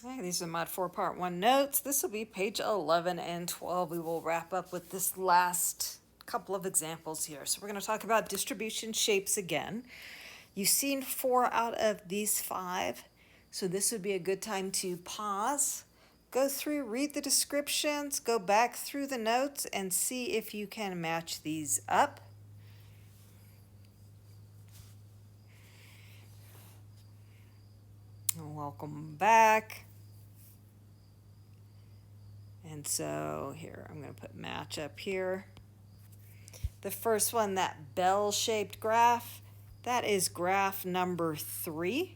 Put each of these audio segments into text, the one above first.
Okay, these are Mod 4 Part 1 notes. This will be page 11 and 12. We will wrap up with this last couple of examples here. So we're going to talk about distribution shapes again. You've seen 4 out of these 5, so this would be a good time to pause, go through, read the descriptions, go back through the notes, and see if you can match these up. Welcome back. And so here, I'm going to put match up here. The first one, that bell-shaped graph, that is graph number 3.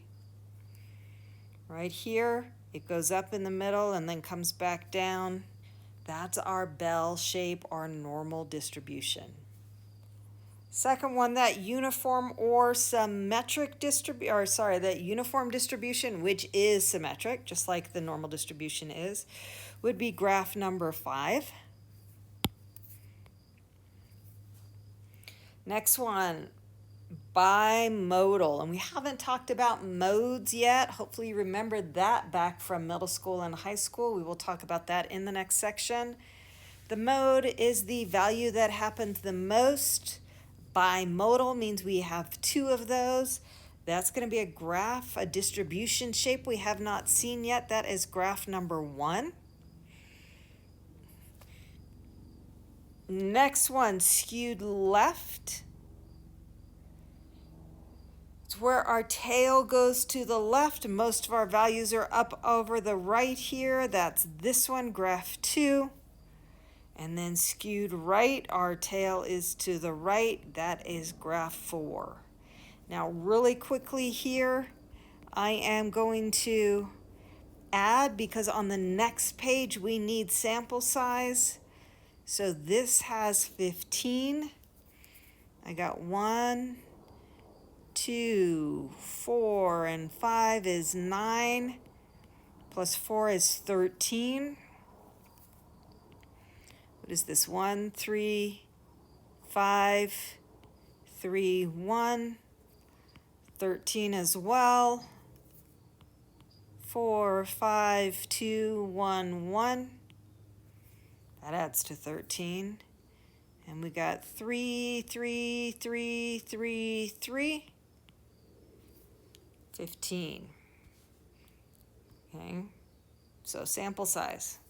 Right here, it goes up in the middle and then comes back down. That's our bell shape, our normal distribution. Second one, that uniform or symmetric that uniform distribution, which is symmetric, just like the normal distribution is, would be graph number 5. Next one, bimodal, and we haven't talked about modes yet. Hopefully you remembered that back from middle school and high school. We will talk about that in the next section. The mode is the value that happens the most. Bimodal means we have 2 of those. That's going to be a graph, a distribution shape we have not seen yet. That is graph number 1. Next one, skewed left. It's where our tail goes to the left. Most of our values are up over the right here. That's this one, graph 2. And then skewed right, our tail is to the right. That is graph 4. Now, really quickly here, I am going to add, because on the next page we need sample size. So this has 15. I got 1, 2, 4, and 5 is 9, plus 4 is 13. What is this? 1, 3, 5, 3, 1, 13 as well. 4, 5, 2, 1, 1. That adds to 13. And we got 3, 3, 3, 3, 3. 15. Okay, so sample size.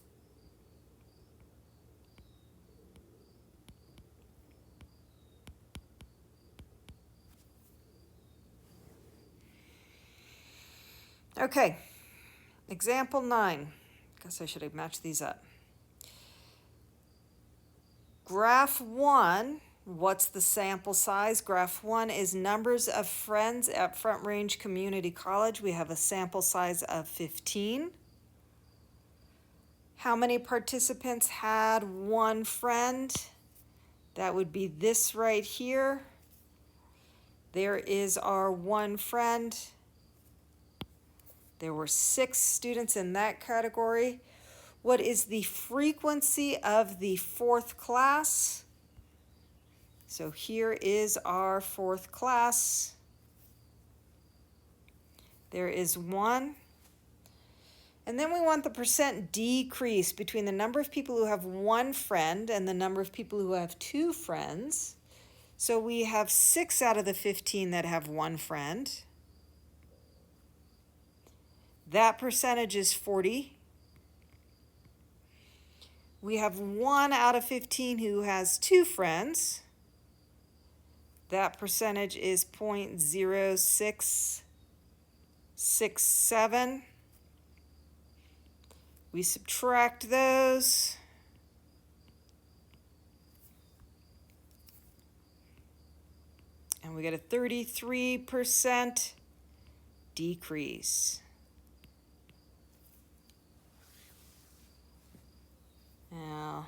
Okay, example 9. Guess I should have matched these up. Graph 1, what's the sample size? Graph 1 is numbers of friends at Front Range Community College. We have a sample size of 15. How many participants had one friend? That would be this right here. There is our one friend. There were 6 students in that category. What is the frequency of the 4th class? So here is our 4th class. There is 1. And then we want the percent decrease between the number of people who have one friend and the number of people who have 2 friends. So we have 6 out of the 15 that have one friend. That percentage is 40. We have 1 out of 15 who has 2 friends. That percentage is 0.0667. We subtract those. And we get a 33% decrease. Now,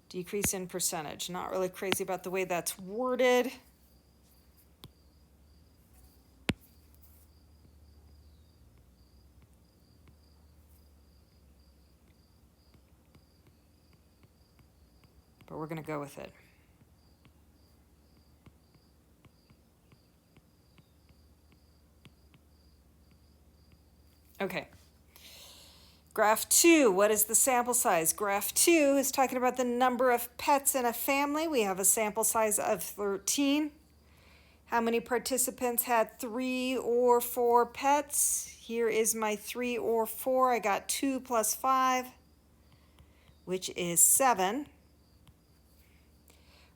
decrease in percentage. Not really crazy about the way that's worded. but we're going to go with it. Okay. Graph 2, what is the sample size? Graph 2 is talking about the number of pets in a family. We have a sample size of 13. How many participants had 3 or 4 pets? Here is my 3 or 4. I got 2 plus 5, which is 7.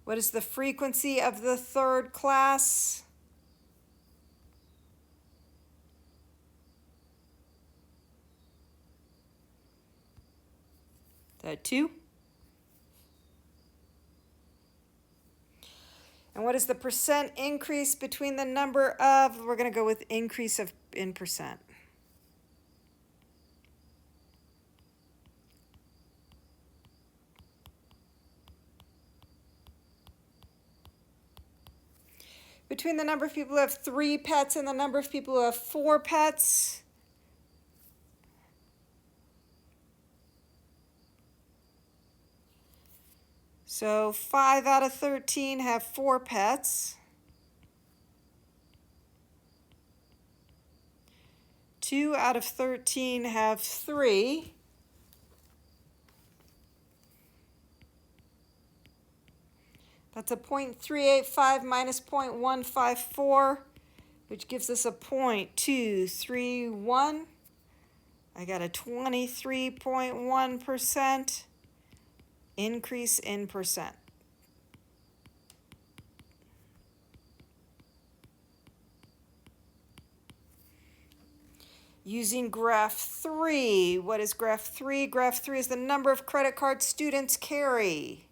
What is the frequency of the third class? That 2. And what is the percent increase between the number of, we're going to go with increase of in percent. Between the number of people who have 3 pets and the number of people who have 4 pets. So 5 out of 13 have 4 pets. 2 out of 13 have 3. That's a 0.385 minus 0.154, which gives us a 0.231. I got a 23.1% increase in percent. Using graph 3, what is graph 3? Graph 3 is the number of credit cards students carry.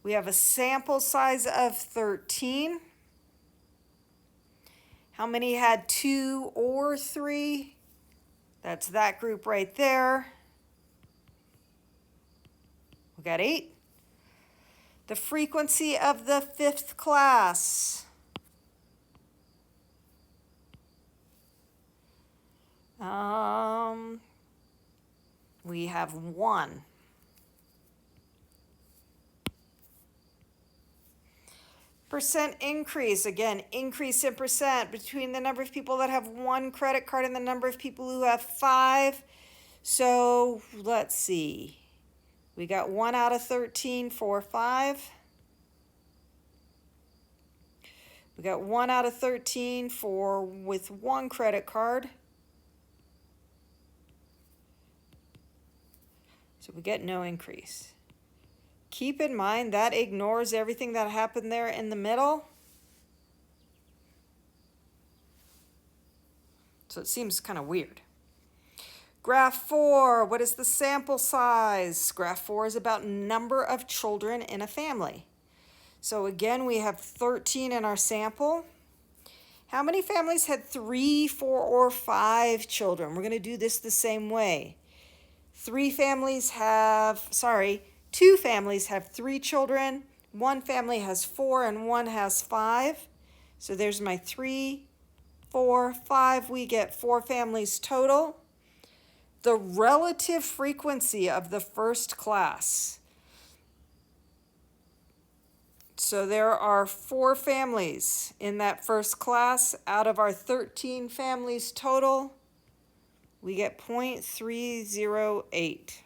We have a sample size of 13. How many had 2 or 3? That's that group right there. We got 8. The frequency of the 5th class. We have 1. Percent increase, again, increase in percent between the number of people that have 1 credit card and the number of people who have 5. So let's see. We got 1 out of 13 for 5. We got 1 out of 13 for with 1 credit card. So we get no increase. Keep in mind that ignores everything that happened there in the middle. So it seems kind of weird. Graph 4, what is the sample size? Graph 4 is about number of children in a family. So again, we have 13 in our sample. How many families had 3, 4, or 5 children? We're going to do this the same way. 2 families have 3 children, 1 family has 4, and 1 has 5. So there's my 3, 4, 5. We get 4 families total. The relative frequency of the first class. So there are 4 families in that first class. Out of our 13 families total, we get 0.308.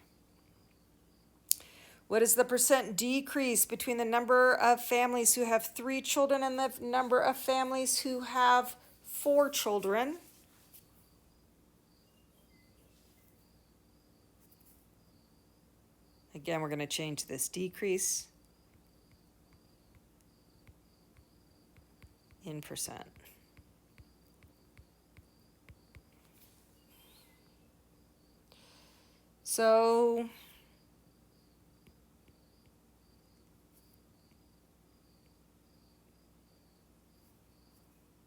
What is the percent decrease between the number of families who have 3 children and the number of families who have 4 children? Again, we're going to change this decrease in percent. So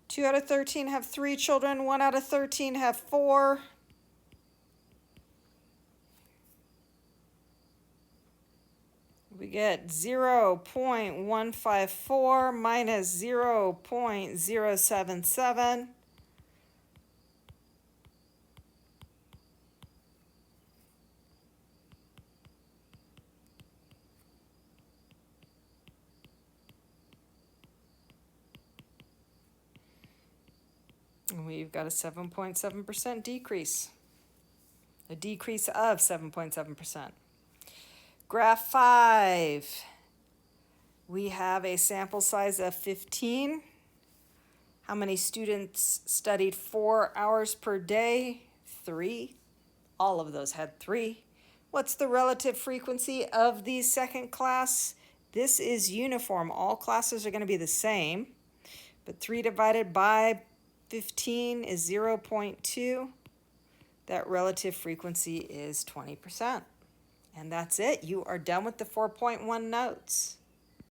2 out of 13 have 3 children, 1 out of 13 have 4. We get 0.154 minus 0.077. you've got a 7.7% decrease. A decrease of 7.7%. Graph 5. We have a sample size of 15. How many students studied 4 hours per day? 3. All of those had 3. What's the relative frequency of the second class? This is uniform. All classes are going to be the same. But 3 divided by 15 is 0.2. That relative frequency is 20%. And that's it. You are done with the 4.1 notes.